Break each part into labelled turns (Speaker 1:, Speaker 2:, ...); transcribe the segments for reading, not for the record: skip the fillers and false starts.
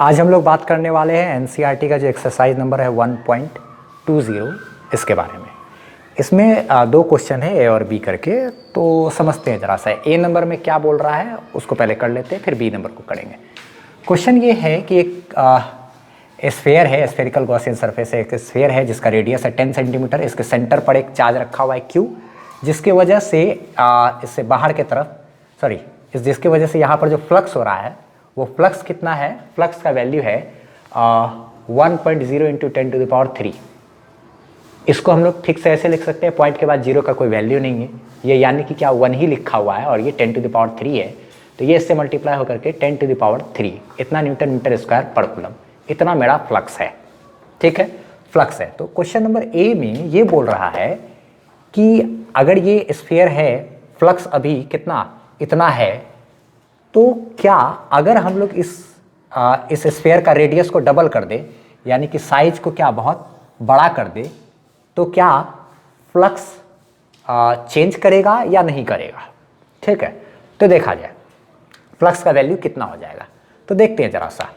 Speaker 1: आज हम लोग बात करने वाले हैं एनसीईआरटी का जो एक्सरसाइज नंबर है 1.20 इसके बारे में। इसमें दो क्वेश्चन है ए और बी करके, तो समझते हैं ज़रा सा। ए नंबर में क्या बोल रहा है उसको पहले कर लेते हैं, फिर बी नंबर को करेंगे। क्वेश्चन ये है कि एक स्फेयर है, स्फेरिकल गॉसियन सरफेस है, एक स्फेयर है जिसका रेडियस है 10 सेंटीमीटर। इसके सेंटर पर एक चार्ज रखा हुआ है Q, जिसके वजह से इससे बाहर के तरफ जिसकी वजह से यहाँ पर जो फ्लक्स हो रहा है वो फ्लक्स कितना है, फ्लक्स का वैल्यू है 1.0 इंटू 10⁻3। इसको हम लोग ठीक से ऐसे लिख सकते हैं, पॉइंट के बाद जीरो का कोई वैल्यू नहीं है, ये यानी कि क्या 1 ही लिखा हुआ है और ये 10⁻3 है, तो ये इससे मल्टीप्लाई होकर के 10⁻3 इतना न्यूटन मीटर स्क्वायर पर कूलम, इतना मेरा फ्लक्स है। ठीक है, फ्लक्स है। तो क्वेश्चन नंबर ए में ये बोल रहा है कि अगर ये स्फीयर है, फ्लक्स अभी कितना इतना है, तो क्या अगर हम लोग इस स्फीयर का रेडियस को डबल कर दे, यानी कि साइज को क्या बहुत बड़ा कर दे, तो क्या फ्लक्स चेंज करेगा या नहीं करेगा। ठीक है, तो देखा जाए फ्लक्स का वैल्यू कितना हो जाएगा, तो देखते हैं जरा सा।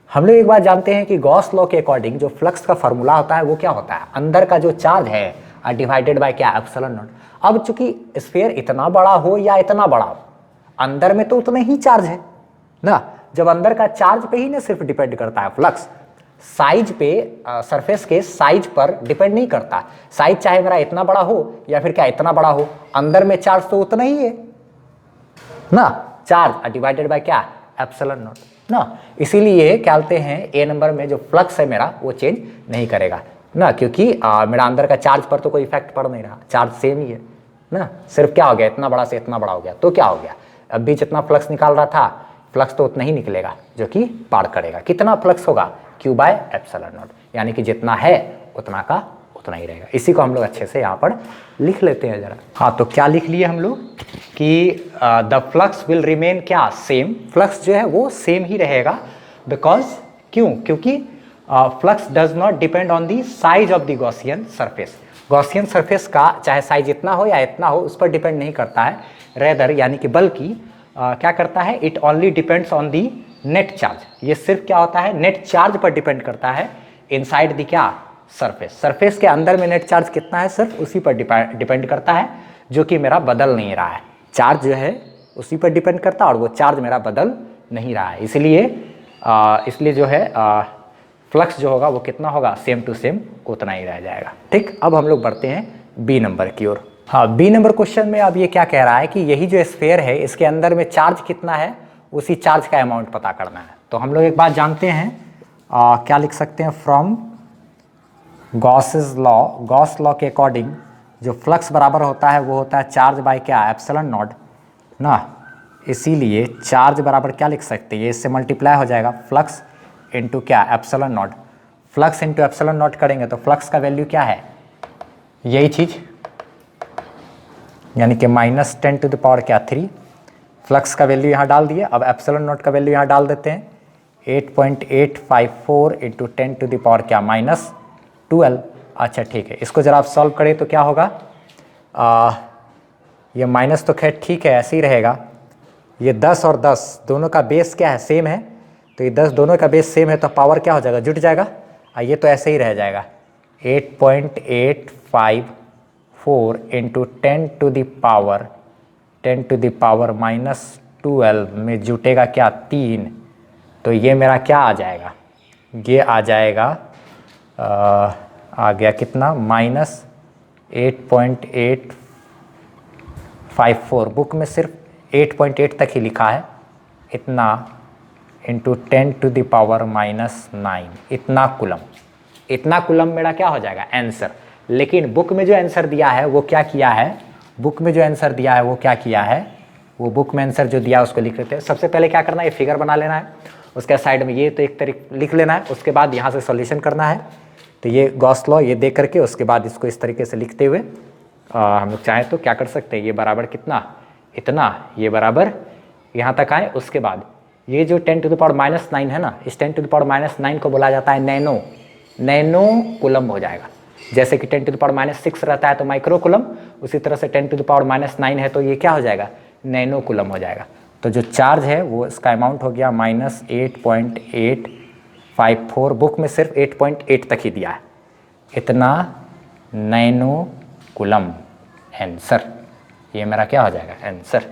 Speaker 1: हम लोग एक बात जानते हैं कि गॉस लॉ के अकॉर्डिंग जो फ्लक्स का फॉर्मूला होता है वो क्या होता है, अंदर का जो चार्ज है डिवाइडेड बाय क्या, एप्सिलॉन नॉट। अब चूंकि स्फीयर इतना बड़ा हो या इतना बड़ा हो, अंदर में तो उतना ही चार्ज है ना। जब अंदर का चार्ज पे ही ना सिर्फ डिपेंड करता है फ्लक्स, साइज पे, सरफेस के साइज पर डिपेंड नहीं करता। साइज चाहे मेरा इतना बड़ा हो या फिर क्या इतना बड़ा हो, अंदर में चार्ज तो उतना ही है ना, चार्ज डिवाइडेड बाय क्या, एप्सिलॉन नॉट ना। इसीलिए क्या बोलते हैं, ए नंबर में जो फ्लक्स है मेरा वो चेंज नहीं करेगा ना, क्योंकि मेरा अंदर का चार्ज पर तो कोई इफेक्ट पड़ नहीं रहा, चार्ज सेम ही है ना। सिर्फ क्या हो गया, इतना बड़ा से इतना बड़ा हो गया, तो क्या हो गया, अब भी जितना फ्लक्स निकाल रहा था, फ्लक्स तो उतना ही निकलेगा जो कि पार करेगा। कितना फ्लक्स होगा, Q बाय एप्सिलॉन नॉट, यानी कि जितना है उतना का उतना ही रहेगा। इसी को हम लोग अच्छे से यहाँ पर लिख लेते हैं जरा। हाँ, तो क्या लिख लिए हम लोग कि द फ्लक्स विल रिमेन क्या, सेम। फ्लक्स जो है वो सेम ही रहेगा, बिकॉज क्योंकि flux does not depend on the size of the Gaussian surface. Gaussian surface का चाहे साइज इतना हो या इतना हो, उस पर डिपेंड नहीं करता है, रेदर यानी कि बल्कि क्या करता है, it only depends on the net charge. ये सिर्फ क्या होता है, नेट चार्ज पर डिपेंड करता है इनसाइड दी क्या, सरफेस। सरफेस के अंदर में नेट चार्ज कितना है, सिर्फ उसी पर डिपेंड करता है, जो कि मेरा बदल नहीं रहा है। चार्ज जो है उसी पर डिपेंड करता है और वो चार्ज मेरा बदल नहीं रहा है। इसलिए जो है फ्लक्स जो होगा वो कितना होगा, सेम टू सेम उतना ही रह जाएगा। ठीक, अब हम लोग बढ़ते हैं बी नंबर की ओर। हाँ, बी नंबर क्वेश्चन में अब ये क्या कह रहा है कि यही जो स्फीयर है इसके अंदर में चार्ज कितना है, उसी चार्ज का अमाउंट पता करना है। तो हम लोग एक बात जानते हैं, क्या लिख सकते हैं, from Gauss's law, Gauss law के अकॉर्डिंग जो फ्लक्स बराबर होता है वो होता है चार्ज बाय क्या, एप्सिलॉन नॉट ना। इसीलिए चार्ज बराबर क्या लिख सकते हैं, ये इससे मल्टीप्लाई हो जाएगा फ्लक्स इंटू क्या, epsilon not. Flux into epsilon not करेंगे तो फ्लक्स का वैल्यू क्या है, यही चीज़, यानी कि -10⁻3। फ्लक्स का वैल्यू यहाँ डाल दिए। अब एप्सिलॉन नॉट का वैल्यू यहाँ डाल देते हैं, 8.854 इंटू 10⁻क्या, -12। अच्छा ठीक है, इसको जरा आप सॉल्व करें तो क्या होगा, ये माइनस तो खैर ठीक है ऐसे ही रहेगा। ये 10 और 10 दोनों का बेस क्या है, सेम है, तो ये 10 दोनों का बेस सेम है, तो पावर क्या हो जाएगा, जुट जाएगा। ये तो ऐसे ही रह जाएगा, 8.854 इंटू 10⁻12 में जुटेगा क्या, 3। तो ये मेरा क्या आ जाएगा, ये आ जाएगा आ गया कितना, -8.854। बुक में सिर्फ 8.8 तक ही लिखा है, इतना इंटू 10⁻⁹ इतना कूलम। इतना कूलम मेरा क्या हो जाएगा, आंसर। लेकिन बुक में जो आंसर दिया है वो क्या किया है, बुक में जो आंसर दिया है वो क्या किया है, वो बुक में आंसर जो दिया उसको लिख लेते हैं। सबसे पहले क्या करना है, ये फिगर बना लेना है, उसके साइड में ये तो एक तरीके लिख लेना है, उसके बाद यहाँ से सॉल्यूशन करना है। तो ये गॉस लॉ ये दे करके उसके बाद इसको इस तरीके से लिखते हुए हम लोग चाहें तो क्या कर सकते हैं, ये बराबर कितना, इतना, ये बराबर यहाँ तक आए। उसके बाद ये जो 10⁻⁹ है ना, इस 10⁻⁹ को बोला जाता है नैनो कूलम हो जाएगा। जैसे कि 10⁻⁶ रहता है तो माइक्रो कूलम, उसी तरह से 10⁻⁹ है तो ये क्या हो जाएगा, नैनो कूलम हो जाएगा। तो जो चार्ज है वो इसका अमाउंट हो गया -8.8 54 बुक में सिर्फ 8.8 तक ही दिया है, इतना नैनो कूलम आंसर। ये मेरा क्या हो जाएगा आंसर।